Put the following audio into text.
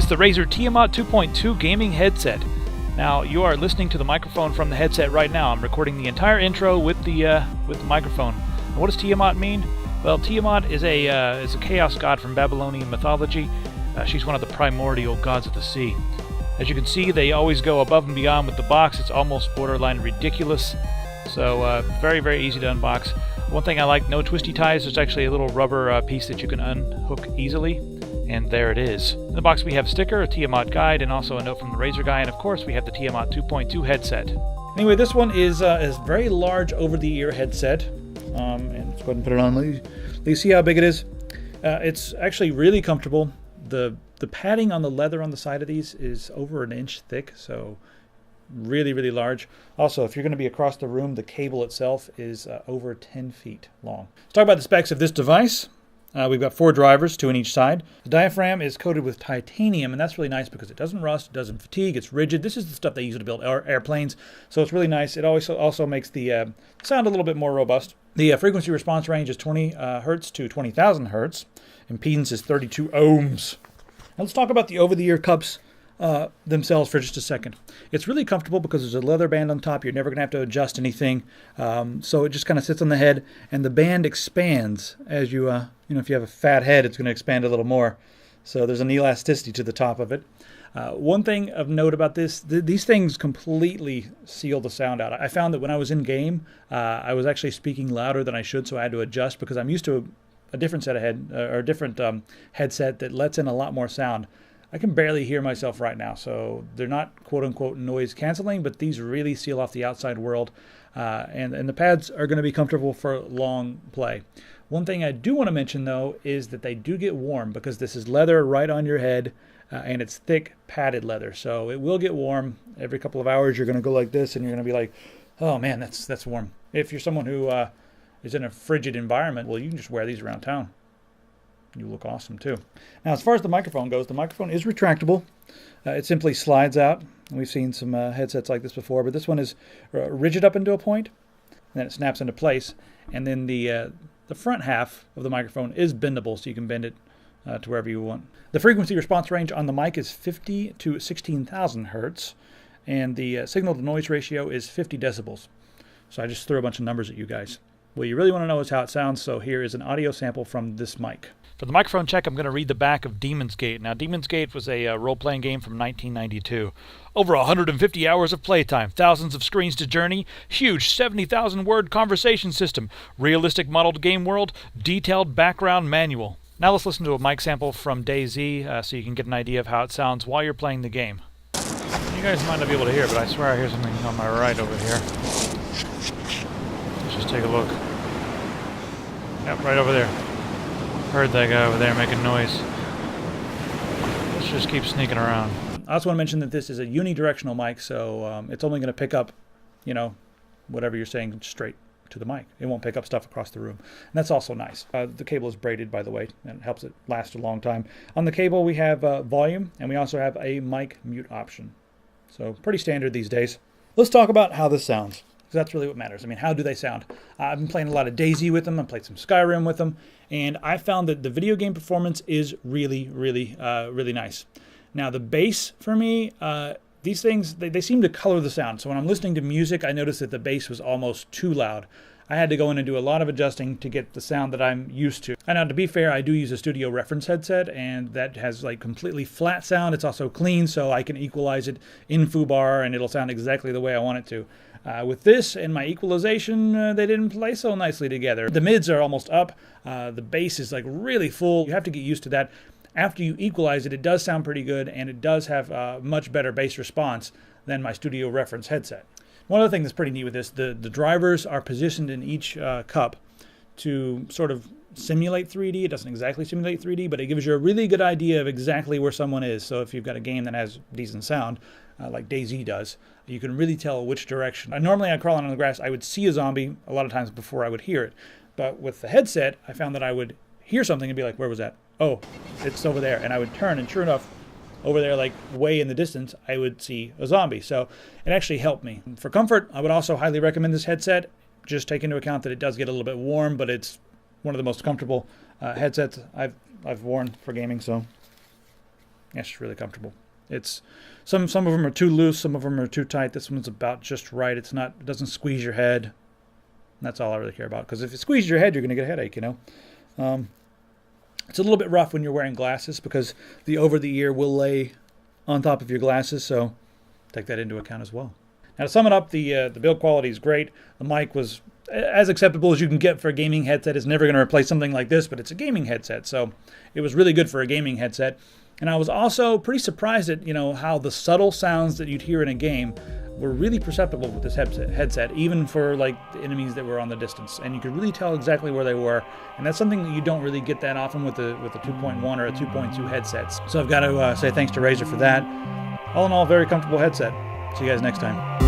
the Razer Tiamat 2.2 gaming headset. Now, you are listening to the microphone from the headset right now. I'm recording the entire intro with the microphone. And what does Tiamat mean? Well, Tiamat is a chaos god from Babylonian mythology. She's one of the primordial gods of the sea. As you can see, they always go above and beyond with the box. It's almost borderline ridiculous. So, very, very easy to unbox. One thing I like, no twisty ties. There's actually a little rubber piece that you can unhook easily. And there it is. In the box we have a sticker, a Tiamat guide, and also a note from the Razer guy, and of course we have the Tiamat 2.2 headset. Anyway, this one is very large over-the-ear headset. And let's go ahead and put it on. Let you see how big it is. It's actually really comfortable. The padding on the leather on the side of these is over an inch thick, so really, really large. Also, if you're going to be across the room, the cable itself is over 10 feet long. Let's talk about the specs of this device. We've got 4 drivers, 2 on each side. The diaphragm is coated with titanium, and that's really nice because it doesn't rust, it doesn't fatigue, it's rigid. This is the stuff they use to build airplanes, so it's really nice. It also makes the sound a little bit more robust. The frequency response range is 20 hertz to 20,000 hertz. Impedance is 32 ohms. Now let's talk about the over-the-ear cups themselves for just a second. It's really comfortable because there's a leather band on top. You're never going to have to adjust anything. So it just kind of sits on the head, and the band expands as you, if you have a fat head, it's going to expand a little more. So there's an elasticity to the top of it. One thing of note about this, these things completely seal the sound out. I found that when I was in game, I was actually speaking louder than I should, so I had to adjust because I'm used to a different set of headset that lets in a lot more sound. I can barely hear myself right now, so they're not quote-unquote noise canceling, but these really seal off the outside world, and the pads are going to be comfortable for long play. One thing I do want to mention, though, is that they do get warm because this is leather right on your head, and it's thick, padded leather, so it will get warm. Every couple of hours, you're going to go like this, and you're going to be like, oh, man, that's warm. If you're someone who is in a frigid environment, well, you can just wear these around town. You look awesome too. Now, as far as the microphone goes, the microphone is retractable. It simply slides out. We've seen some headsets like this before, but this one is rigid up into a point, and then it snaps into place. And then the front half of the microphone is bendable, so you can bend it to wherever you want. The frequency response range on the mic is 50 to 16,000 hertz, and the signal-to-noise ratio is 50 decibels. So I just threw a bunch of numbers at you guys. What you really want to know is how it sounds, so here is an audio sample from this mic. For the microphone check, I'm going to read the back of Demon's Gate. Now, Demon's Gate was a role-playing game from 1992. Over 150 hours of playtime, thousands of screens to journey, huge 70,000-word conversation system, realistic modeled game world, detailed background manual. Now let's listen to a mic sample from DayZ so you can get an idea of how it sounds while you're playing the game. You guys might not be able to hear, but I swear I hear something on my right over here. Let's just take a look. Yep, right over there. Heard that guy over there making noise. Let's just keep sneaking around. I also want to mention that this is a unidirectional mic, so it's only going to pick up, whatever you're saying straight to the mic. It won't pick up stuff across the room. And that's also nice. The cable is braided, by the way, and it helps it last a long time. On the cable, we have volume, and we also have a mic mute option. So pretty standard these days. Let's talk about how this sounds. Because that's really what matters. I mean, how do they sound? I've been playing a lot of DayZ with them. I've played some Skyrim with them. And I found that the video game performance is really, really, really nice. Now, the bass, for me, these things, they seem to color the sound. So when I'm listening to music, I noticed that the bass was almost too loud. I had to go in and do a lot of adjusting to get the sound that I'm used to. And now, to be fair, I do use a studio reference headset, and that has like completely flat sound. It's also clean, so I can equalize it in FooBar, and it'll sound exactly the way I want it to. With this and my equalization, they didn't play so nicely together. The mids are almost up. The bass is like really full. You have to get used to that. After you equalize it, it does sound pretty good, and it does have a much better bass response than my studio reference headset. One other thing that's pretty neat with this, the drivers are positioned in each cup to sort of simulate 3D. It doesn't exactly simulate 3D, but it gives you a really good idea of exactly where someone is. So if you've got a game that has decent sound, like DayZ does, you can really tell which direction. Normally I'd crawl on the grass, I would see a zombie a lot of times before I would hear it. But with the headset, I found that I would hear something and be like, where was that? Oh, it's over there. And I would turn, and sure enough, over there, like way in the distance, I would see a zombie. So it actually helped me. For comfort, I would also highly recommend this headset. Just take into account that it does get a little bit warm, but it's one of the most comfortable headsets I've worn for gaming. So Yeah, it's just really comfortable. It's some of them are too loose, some of them are too tight. This one's about just right. It doesn't squeeze your head. That's all I really care about, because if it squeezes your head, you're going to get a headache, you know. It's a little bit rough when you're wearing glasses, because the over-the-ear will lay on top of your glasses, so take that into account as well. Now, to sum it up, the build quality is great. The mic was as acceptable as you can get for a gaming headset. It's never going to replace something like this, but it's a gaming headset, so it was really good for a gaming headset. And I was also pretty surprised at, how the subtle sounds that you'd hear in a game were really perceptible with this headset, even for like the enemies that were on the distance. And you could really tell exactly where they were. And that's something that you don't really get that often with the 2.1 or a 2.2 headsets. So I've got to say thanks to Razer for that. All in all, very comfortable headset. See you guys next time.